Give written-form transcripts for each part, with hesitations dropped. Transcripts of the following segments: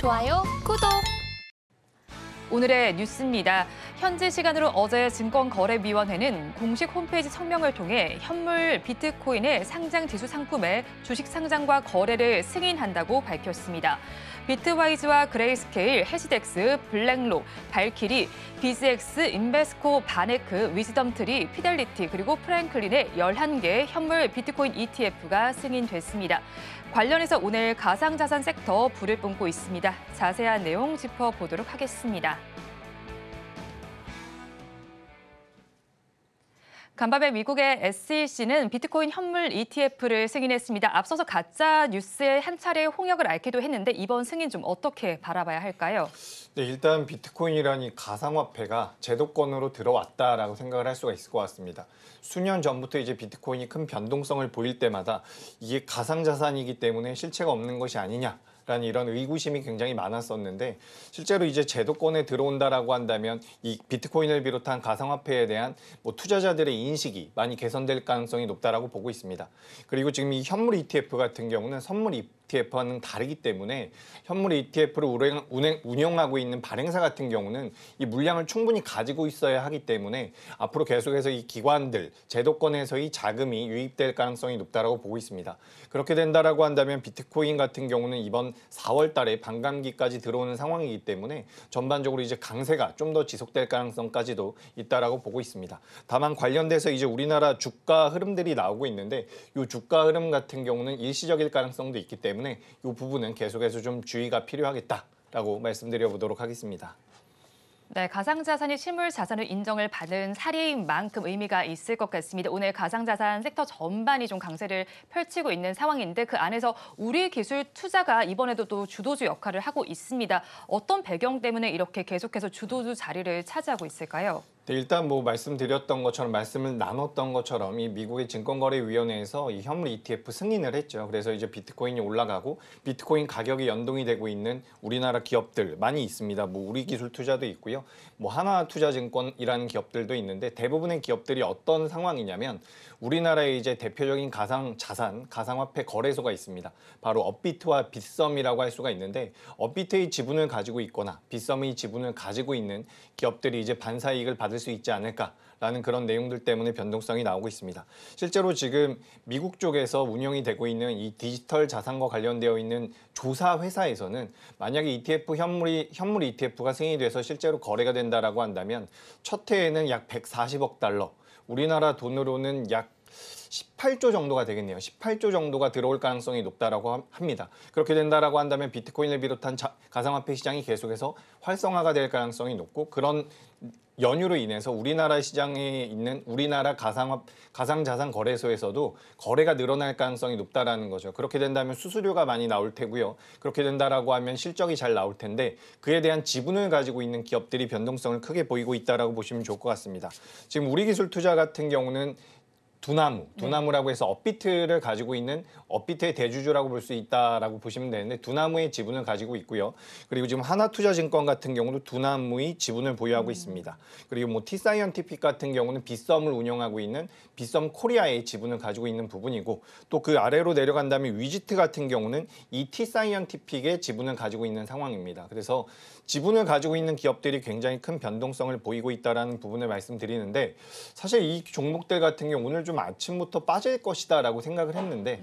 좋아요, 구독! 오늘의 뉴스입니다. 현지 시간으로 어제 증권거래위원회는 공식 홈페이지 성명을 통해 현물 비트코인의 상장 지수 상품의 주식 상장과 거래를 승인한다고 밝혔습니다. 비트와이즈와 그레이스케일, 해시덱스, 블랙록, 발키리, 비즈엑스, 인베스코, 바네크, 위즈덤트리, 피델리티 그리고 프랭클린의 11개 현물 비트코인 ETF가 승인됐습니다. 관련해서 오늘 가상자산 섹터 불을 뿜고 있습니다. 자세한 내용 짚어보도록 하겠습니다. 간밤에 미국의 SEC는 비트코인 현물 ETF를 승인했습니다. 앞서서 가짜 뉴스에 한 차례 홍역을 앓기도 했는데 이번 승인 좀 어떻게 바라봐야 할까요? 네, 일단 비트코인이라는 가상화폐가 제도권으로 들어왔다라고 생각을 할 수가 있을 것 같습니다. 수년 전부터 이제 비트코인이 큰 변동성을 보일 때마다 이게 가상자산이기 때문에 실체가 없는 것이 아니냐. 라는 이런 의구심이 굉장히 많았었는데 실제로 이제 제도권에 들어온다라고 한다면 이 비트코인을 비롯한 가상화폐에 대한 투자자들의 인식이 많이 개선될 가능성이 높다라고 보고 있습니다. 그리고 지금 이 현물 ETF 같은 경우는 선물 ETF와는 다르기 때문에 현물 ETF를 운영하고 있는 발행사 같은 경우는 이 물량을 충분히 가지고 있어야 하기 때문에 앞으로 계속해서 이 기관들, 제도권에서의 자금이 유입될 가능성이 높다라고 보고 있습니다. 그렇게 된다라고 한다면 비트코인 같은 경우는 이번 4월 달에 반감기까지 들어오는 상황이기 때문에 전반적으로 이제 강세가 좀 더 지속될 가능성까지도 있다라고 보고 있습니다. 다만 관련돼서 이제 우리나라 주가 흐름들이 나오고 있는데 이 주가 흐름 같은 경우는 일시적일 가능성도 있기 때문에 이 부분은 계속해서 좀 주의가 필요하겠다라고 말씀드려 보도록 하겠습니다. 네, 가상자산이 실물자산을 인정을 받은 사례인 만큼 의미가 있을 것 같습니다. 오늘 가상자산 섹터 전반이 좀 강세를 펼치고 있는 상황인데 그 안에서 우리 기술 투자가 이번에도 또 주도주 역할을 하고 있습니다. 어떤 배경 때문에 이렇게 계속해서 주도주 자리를 차지하고 있을까요? 네, 일단 말씀드렸던 것처럼 말씀을 나눴던 것처럼 이 미국의 증권거래위원회에서 이 현물 ETF 승인을 했죠. 그래서 이제 비트코인이 올라가고 비트코인 가격이 연동이 되고 있는 우리나라 기업들 많이 있습니다. 우리 기술 투자도 있고요. 하나투자증권이라는 기업들도 있는데 대부분의 기업들이 어떤 상황이냐면 우리나라의 이제 대표적인 가상자산, 가상화폐 거래소가 있습니다. 바로 업비트와 빗썸이라고 할 수가 있는데 업비트의 지분을 가지고 있거나 빗썸의 지분을 가지고 있는 기업들이 이제 반사이익을 받을 수 있지 않을까라는 그런 내용들 때문에 변동성이 나오고 있습니다. 실제로 지금 미국 쪽에서 운영이 되고 있는 이 디지털 자산과 관련되어 있는 조사 회사에서는 만약에 ETF 현물 ETF가 승인이 돼서 실제로 거래가 된다라고 한다면 첫 해에는 약 140억 달러, 우리나라 돈으로는 약 18조 정도가 되겠네요. 18조 정도가 들어올 가능성이 높다라고 합니다. 그렇게 된다라고 한다면 비트코인을 비롯한 가상화폐 시장이 계속해서 활성화가 될 가능성이 높고 그런 연유로 인해서 우리나라 시장에 있는 우리나라 가상자산 거래소에서도 거래가 늘어날 가능성이 높다라는 거죠. 그렇게 된다면 수수료가 많이 나올 테고요. 그렇게 된다라고 하면 실적이 잘 나올 텐데 그에 대한 지분을 가지고 있는 기업들이 변동성을 크게 보이고 있다라고 보시면 좋을 것 같습니다. 지금 우리기술투자 같은 경우는 두나무라고 해서 업비트를 가지고 있는 업비트의 대주주라고 볼 수 있다라고 보시면 되는데 두나무의 지분을 가지고 있고요. 그리고 지금 하나투자증권 같은 경우도 두나무의 지분을 보유하고 있습니다. 그리고 T사이언티픽 같은 경우는 빗썸을 운영하고 있는 빗썸 코리아의 지분을 가지고 있는 부분이고 또 그 아래로 내려간다면 위지트 같은 경우는 이 T사이언티픽의 지분을 가지고 있는 상황입니다. 그래서 지분을 가지고 있는 기업들이 굉장히 큰 변동성을 보이고 있다는 부분을 말씀드리는데 사실 이 종목들 같은 경우 오늘 좀 아침부터 빠질 것이다라고 생각을 했는데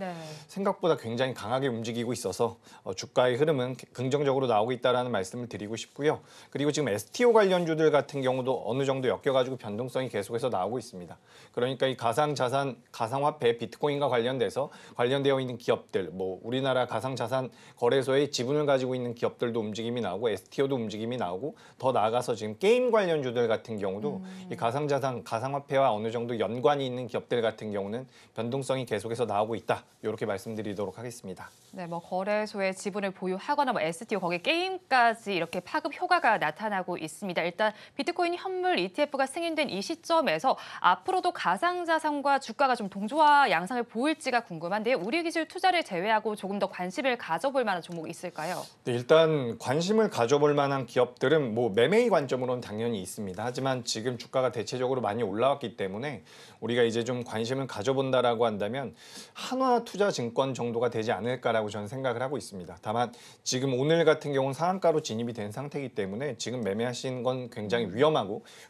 생각보다 굉장히 강하게 움직이고 있어서 주가의 흐름은 긍정적으로 나오고 있다는 말씀을 드리고 싶고요. 그리고 지금 STO 관련주들 같은 경우도 어느 정도 엮여가지고 변동성이 계속해서 나오고 있습니다. 그러니까 이 가상자산, 가상화폐, 비트코인과 관련되어 있는 기업들, 우리나라 가상자산 거래소의 지분을 가지고 있는 기업들도 움직임이 나오고 STO도 움직임이 나오고 더 나아가서 지금 게임 관련주들 같은 경우도 이 가상자산, 가상화폐와 어느 정도 연관이 있는 기업들 같은 경우는 변동성이 계속해서 나오고 있다. 이렇게 말씀드리도록 하겠습니다. 네, 거래소의 지분을 보유하거나 STO 거기에 게임까지 이렇게 파급 효과가 나타나고 있습니다. 일단 비트코인 현물 ETF가 승인된 이 시점에서 앞으로도 가상자산과 주가가 좀 동조화 양상을 보일지가 궁금한데요. 우리 기술 투자를 제외하고 조금 더 관심을 가져볼 만한 종목이 있을까요? 네, 일단 관심을 가져볼 만한 기업들은 매매의 관점으로는 당연히 있습니다. 하지만 지금 주가가 대체적으로 많이 올라왔기 때문에 우리가 이제 좀 좀 관심을 가져본다라고 한다면 한화투자증권 정도가 되지 않을까라고 저는 생각을 하고 있습니다. 다만 지금 오늘 같은 경우는 상한가로 진입이 된 상태이기 때문에 지금 매매하시는 건 굉장히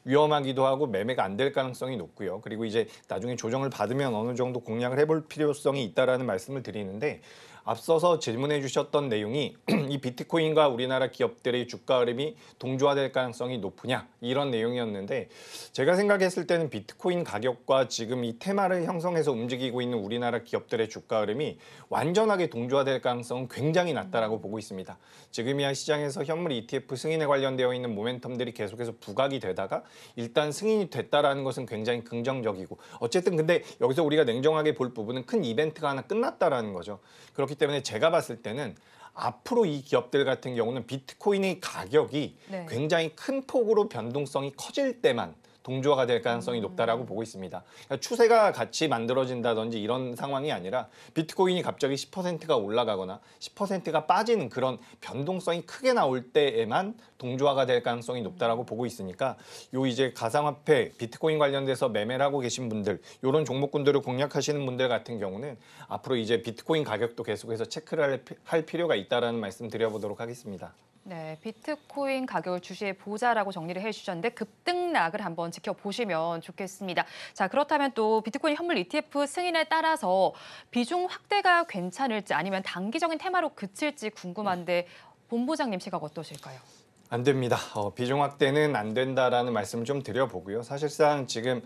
위험하기도 하고 매매가 안 될 가능성이 높고요. 그리고 이제 나중에 조정을 받으면 어느 정도 공략을 해볼 필요성이 있다라는 말씀을 드리는데 앞서서 질문해 주셨던 내용이 이 비트코인과 우리나라 기업들의 주가 흐름이 동조화될 가능성이 높으냐 이런 내용이었는데 제가 생각했을 때는 비트코인 가격과 지금 이 테마를 형성해서 움직이고 있는 우리나라 기업들의 주가 흐름이 완전하게 동조화될 가능성은 굉장히 낮다라고 보고 있습니다. 지금이야 시장에서 현물 ETF 승인에 관련되어 있는 모멘텀들이 계속해서 부각이 되다가 일단 승인이 됐다라는 것은 굉장히 긍정적이고 어쨌든 근데 여기서 우리가 냉정하게 볼 부분은 큰 이벤트가 하나 끝났다라는 거죠. 그렇기 때문에 제가 봤을 때는 앞으로 이 기업들 같은 경우는 비트코인의 가격이 굉장히 큰 폭으로 변동성이 커질 때만 동조화가 될 가능성이 높다라고 보고 있습니다. 그러니까 추세가 같이 만들어진다든지 이런 상황이 아니라 비트코인이 갑자기 10%가 올라가거나 10%가 빠지는 그런 변동성이 크게 나올 때에만 동조화가 될 가능성이 높다라고 보고 있으니까 요 이제 가상화폐 비트코인 관련돼서 매매를 하고 계신 분들 이런 종목군들을 공략하시는 분들 같은 경우는 앞으로 이제 비트코인 가격도 계속해서 체크를 할 필요가 있다라는 말씀 드려보도록 하겠습니다. 네, 비트코인 가격을 주시해 보자라고 정리를 해주셨는데 급등락을 한번 지켜보시면 좋겠습니다. 자, 그렇다면 또 비트코인 현물 ETF 승인에 따라서 비중 확대가 괜찮을지 아니면 단기적인 테마로 그칠지 궁금한데 본부장님 시각 어떠실까요? 안 됩니다. 비중 확대는 안 된다라는 말씀을 좀 드려보고요. 사실상 지금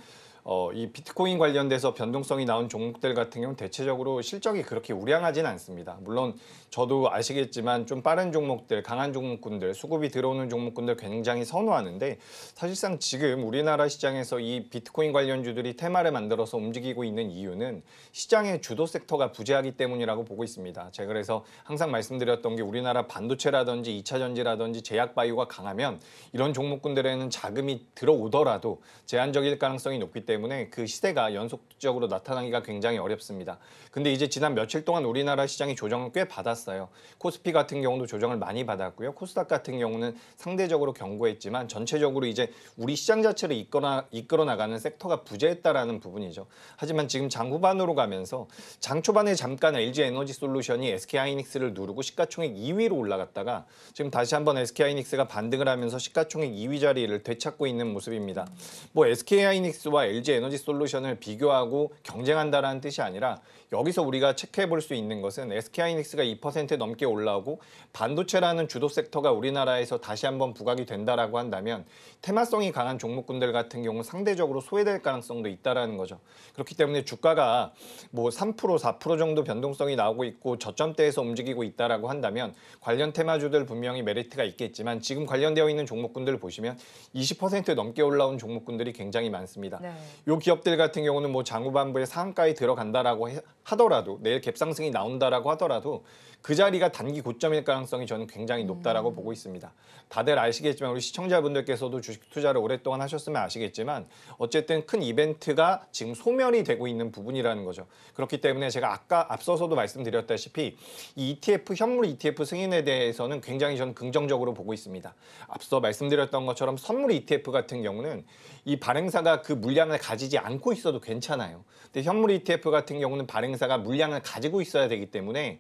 이 비트코인 관련돼서 변동성이 나온 종목들 같은 경우는 대체적으로 실적이 그렇게 우량하진 않습니다. 물론 저도 아시겠지만 좀 빠른 종목들, 강한 종목군들, 수급이 들어오는 종목군들 굉장히 선호하는데 사실상 지금 우리나라 시장에서 이 비트코인 관련주들이 테마를 만들어서 움직이고 있는 이유는 시장의 주도 섹터가 부재하기 때문이라고 보고 있습니다. 제가 그래서 항상 말씀드렸던 게 우리나라 반도체라든지 2차 전지라든지 제약 바이오가 강하면 이런 종목군들에는 자금이 들어오더라도 제한적일 가능성이 높기 때문에 그 시세가 연속적으로 나타나기가 굉장히 어렵습니다. 근데 이제 지난 며칠 동안 우리나라 시장이 조정을 꽤 받았어요. 코스피 같은 경우도 조정을 많이 받았고요. 코스닥 같은 경우는 상대적으로 견고했지만 전체적으로 이제 우리 시장 자체를 이끌어 나가는 섹터가 부재했다라는 부분이죠. 하지만 지금 장 후반으로 가면서 장 초반에 잠깐 LG 에너지 솔루션이 SK 하이닉스를 누르고 시가총액 2위로 올라갔다가 지금 다시 한번 SK 하이닉스가 반등을 하면서 시가총액 2위 자리를 되찾고 있는 모습입니다. 뭐 SK 하이닉스와 LG 에너지 솔루션을 비교하고 경쟁한다라는 뜻이 아니라 여기서 우리가 체크해 볼 수 있는 것은 SK 하이닉스가 2% 넘게 올라오고 반도체라는 주도 섹터가 우리나라에서 다시 한번 부각이 된다라고 한다면 테마성이 강한 종목군들 같은 경우 상대적으로 소외될 가능성도 있다라는 거죠. 그렇기 때문에 주가가 뭐 3%, 4% 정도 변동성이 나오고 있고 저점대에서 움직이고 있다라고 한다면 관련 테마주들 분명히 메리트가 있겠지만 지금 관련되어 있는 종목군들을 보시면 20% 넘게 올라온 종목군들이 굉장히 많습니다. 요 기업들 같은 경우는 뭐 장후반부에 상한가에 들어간다라고 하더라도 내일 갭상승이 나온다라고 하더라도 그 자리가 단기 고점일 가능성이 저는 굉장히 높다라고 보고 있습니다. 다들 아시겠지만 우리 시청자분들께서도 주식 투자를 오랫동안 하셨으면 아시겠지만 어쨌든 큰 이벤트가 지금 소멸이 되고 있는 부분이라는 거죠. 그렇기 때문에 제가 아까 앞서서도 말씀드렸다시피 이 ETF, 현물 ETF 승인에 대해서는 굉장히 저는 긍정적으로 보고 있습니다. 앞서 말씀드렸던 것처럼 선물 ETF 같은 경우는 이 발행사가 그 물량을 가지지 않고 있어도 괜찮아요. 근데 현물 ETF 같은 경우는 발행사가 물량을 가지고 있어야 되기 때문에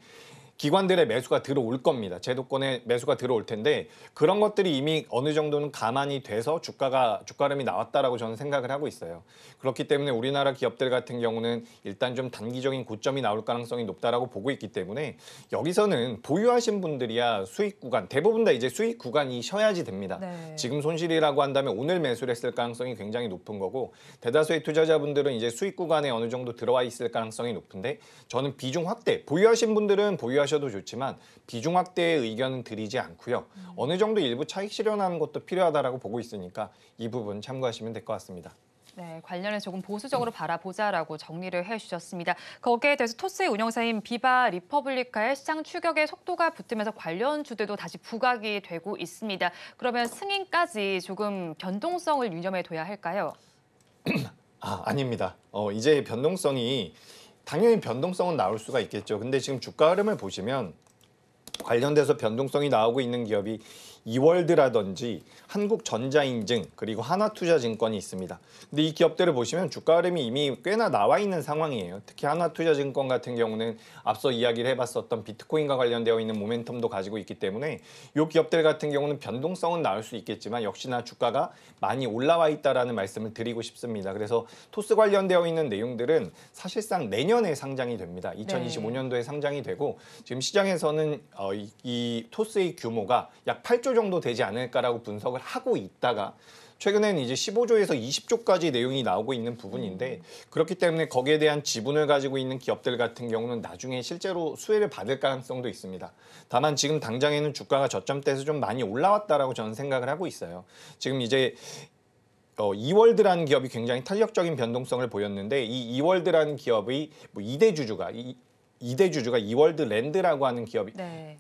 기관들의 매수가 들어올 겁니다. 제도권의 매수가 들어올 텐데 그런 것들이 이미 어느 정도는 감안이 돼서 주가 흐름이 나왔다라고 저는 생각을 하고 있어요. 그렇기 때문에 우리나라 기업들 같은 경우는 일단 좀 단기적인 고점이 나올 가능성이 높다라고 보고 있기 때문에 여기서는 보유하신 분들이야 수익 구간 대부분 다 이제 수익 구간이 쉬어야지 됩니다. 지금 손실이라고 한다면 오늘 매수를 했을 가능성이 굉장히 높은 거고 대다수의 투자자분들은 이제 수익 구간에 어느 정도 들어와 있을 가능성이 높은데 저는 비중 확대 보유하신 분들은 보유하셔도 좋지만 비중 확대의 의견은 드리지 않고요. 어느 정도 일부 차익 실현하는 것도 필요하다라고 보고 있으니까 이 부분 참고하시면 될 것 같습니다. 네, 관련해서 조금 보수적으로 바라보자라고 정리를 해주셨습니다. 거기에 대해서 토스의 운영사인 비바 리퍼블리카의 시장 추격에 속도가 붙으면서 관련 주들도 다시 부각이 되고 있습니다. 그러면 승인까지 조금 변동성을 유념해둬야 할까요? 아닙니다. 이제 당연히 변동성은 나올 수가 있겠죠. 근데 지금 주가 흐름을 보시면 관련돼서 변동성이 나오고 있는 기업이 이월드라든지 한국전자인증 그리고 하나투자증권이 있습니다. 근데 이 기업들을 보시면 주가 흐름이 이미 꽤나 나와 있는 상황이에요. 특히 하나투자증권 같은 경우는 앞서 이야기를 해봤었던 비트코인과 관련되어 있는 모멘텀도 가지고 있기 때문에 이 기업들 같은 경우는 변동성은 나올 수 있겠지만 역시나 주가가 많이 올라와 있다라는 말씀을 드리고 싶습니다. 그래서 토스 관련되어 있는 내용들은 사실상 내년에 상장이 됩니다. 2025년도에 상장이 되고 지금 시장에서는 이 토스의 규모가 약 8조 정도 되지 않을까라고 분석을 하고 있다가 최근에는 이제 15조에서 20조까지 내용이 나오고 있는 부분인데 그렇기 때문에 거기에 대한 지분을 가지고 있는 기업들 같은 경우는 나중에 실제로 수혜를 받을 가능성도 있습니다. 다만 지금 당장에는 주가가 저점대에서 좀 많이 올라왔다라고 저는 생각을 하고 있어요. 지금 이제 이월드라는 기업이 굉장히 탄력적인 변동성을 보였는데 이 이월드라는 기업의 뭐 2대 주주가 이월드 랜드라고 하는 기업이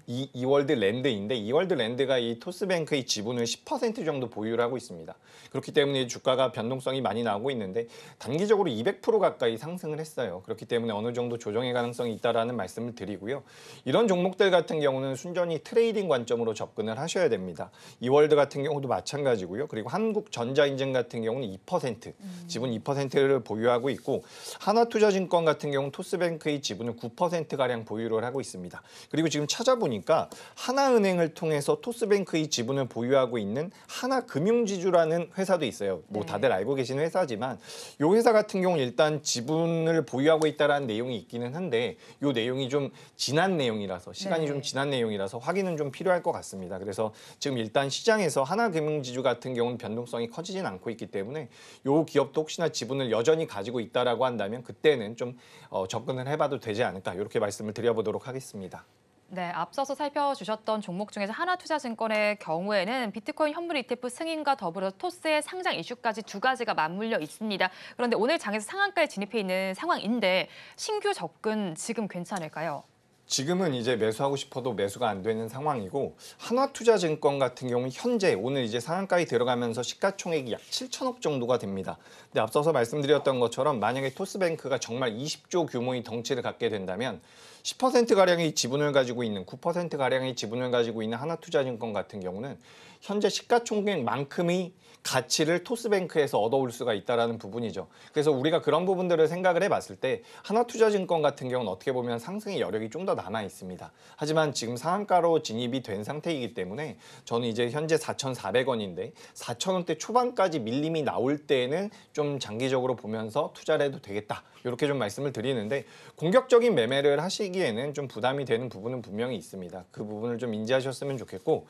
이월드 랜드인데 이월드 랜드가 이 토스뱅크의 지분을 10% 정도 보유를 하고 있습니다. 그렇기 때문에 주가가 변동성이 많이 나오고 있는데 단기적으로 200% 가까이 상승을 했어요. 그렇기 때문에 어느 정도 조정의 가능성이 있다라는 말씀을 드리고요. 이런 종목들 같은 경우는 순전히 트레이딩 관점으로 접근을 하셔야 됩니다. 이월드 같은 경우도 마찬가지고요. 그리고 한국전자인증 같은 경우는 2% 지분 2%를 보유하고 있고 하나투자증권 같은 경우는 토스뱅크의 지분을 9%가량 보유를 하고 있습니다. 그리고 지금 찾아보니까 하나은행을 통해서 토스뱅크의 지분을 보유하고 있는 하나금융지주라는 회사도 있어요. 뭐 다들 알고 계시는 회사지만 이 회사 같은 경우는 일단 지분을 보유하고 있다는 내용이 있기는 한데 이 내용이 좀 지난 내용이라서 시간이 좀 지난 내용이라서 확인은 좀 필요할 것 같습니다. 그래서 지금 일단 시장에서 하나금융지주 같은 경우는 변동성이 커지진 않고 있기 때문에 이 기업도 혹시나 지분을 여전히 가지고 있다라고 한다면 그때는 좀 접근을 해봐도 되지 않을까 이렇게 말씀을 드려보도록 하겠습니다. 네, 앞서서 살펴주셨던 종목 중에서 하나투자증권의 경우에는 비트코인 현물 ETF 승인과 더불어 토스의 상장 이슈까지 두 가지가 맞물려 있습니다. 그런데 오늘 장에서 상한가에 진입해 있는 상황인데 신규 접근 지금 괜찮을까요? 지금은 이제 매수하고 싶어도 매수가 안 되는 상황이고 하나투자증권 같은 경우는 현재 오늘 이제 상한가에 들어가면서 시가총액이 약 7천억 정도가 됩니다. 근데 앞서서 말씀드렸던 것처럼 만약에 토스뱅크가 정말 20조 규모의 덩치를 갖게 된다면 10%가량의 지분을 가지고 있는 9%가량의 지분을 가지고 있는 하나투자증권 같은 경우는 현재 시가총액만큼의 가치를 토스뱅크에서 얻어올 수가 있다는 부분이죠. 그래서 우리가 그런 부분들을 생각을 해봤을 때 하나투자증권 같은 경우는 어떻게 보면 상승의 여력이 좀 더 남아 있습니다. 하지만 지금 상한가로 진입이 된 상태이기 때문에 저는 이제 현재 4,400원인데 4,000원대 초반까지 밀림이 나올 때는 좀 장기적으로 보면서 투자를 해도 되겠다. 이렇게 좀 말씀을 드리는데 공격적인 매매를 하시기에는 좀 부담이 되는 부분은 분명히 있습니다. 그 부분을 좀 인지하셨으면 좋겠고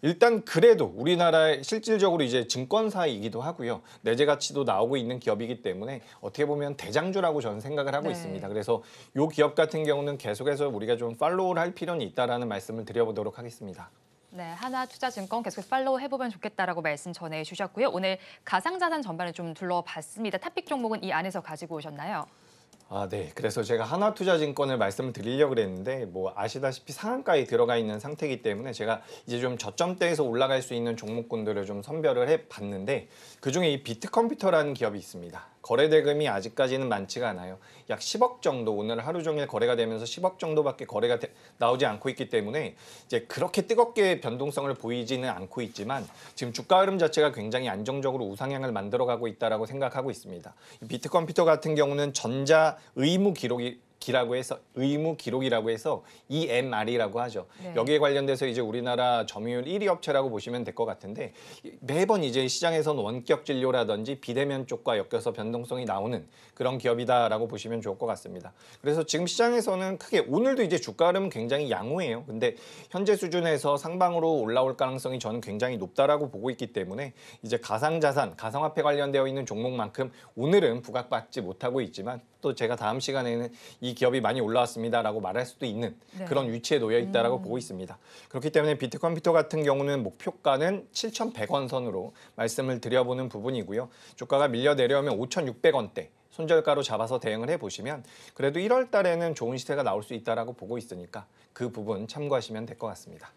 일단 그래도 우리나라의 실질적으로 이제 증권사이기도 하고요. 내재 가치도 나오고 있는 기업이기 때문에 어떻게 보면 대장주라고 저는 생각을 하고 있습니다. 그래서 이 기업 같은 경우는 계속해서 우리가 좀 팔로우를 할 필요는 있다라는 말씀을 드려보도록 하겠습니다. 네, 하나투자증권 계속해서 팔로우 해보면 좋겠다라고 말씀 전해주셨고요. 오늘 가상자산 전반을 좀 둘러봤습니다. 탑픽 종목은 이 안에서 가지고 오셨나요? 네. 그래서 제가 하나투자증권을 말씀을 드리려고 그랬는데 뭐 아시다시피 상한가에 들어가 있는 상태이기 때문에 제가 이제 좀 저점대에서 올라갈 수 있는 종목군들을 좀 선별을 해봤는데 그중에 이 비트컴퓨터라는 기업이 있습니다. 거래 대금이 아직까지는 많지가 않아요. 약 10억 정도 오늘 하루 종일 거래가 되면서 10억 정도밖에 거래가 나오지 않고 있기 때문에 이제 그렇게 뜨겁게 변동성을 보이지는 않고 있지만 지금 주가 흐름 자체가 굉장히 안정적으로 우상향을 만들어가고 있다라고 생각하고 있습니다. 비트컴퓨터 같은 경우는 전자 의무 기록이라고 해서 EMR이라고 하죠. 여기에 관련돼서 이제 우리나라 점유율 1위 업체라고 보시면 될 것 같은데 매번 이제 시장에서는 원격 진료라든지 비대면 쪽과 엮여서 변동성이 나오는 그런 기업이다라고 보시면 좋을 것 같습니다. 그래서 지금 시장에서는 크게 오늘도 이제 주가 흐름은 굉장히 양호해요. 근데 현재 수준에서 상방으로 올라올 가능성이 저는 굉장히 높다라고 보고 있기 때문에 이제 가상자산, 가상화폐 관련되어 있는 종목만큼 오늘은 부각받지 못하고 있지만 또 제가 다음 시간에는 이 기업이 많이 올라왔습니다라고 말할 수도 있는 그런 위치에 놓여 있다라고 보고 있습니다. 그렇기 때문에 비트컴퓨터 같은 경우는 목표가는 7,100원 선으로 말씀을 드려보는 부분이고요. 주가가 밀려 내려오면 5,600원대 손절가로 잡아서 대응을 해보시면 그래도 1월 달에는 좋은 시세가 나올 수 있다라고 보고 있으니까 그 부분 참고하시면 될 것 같습니다.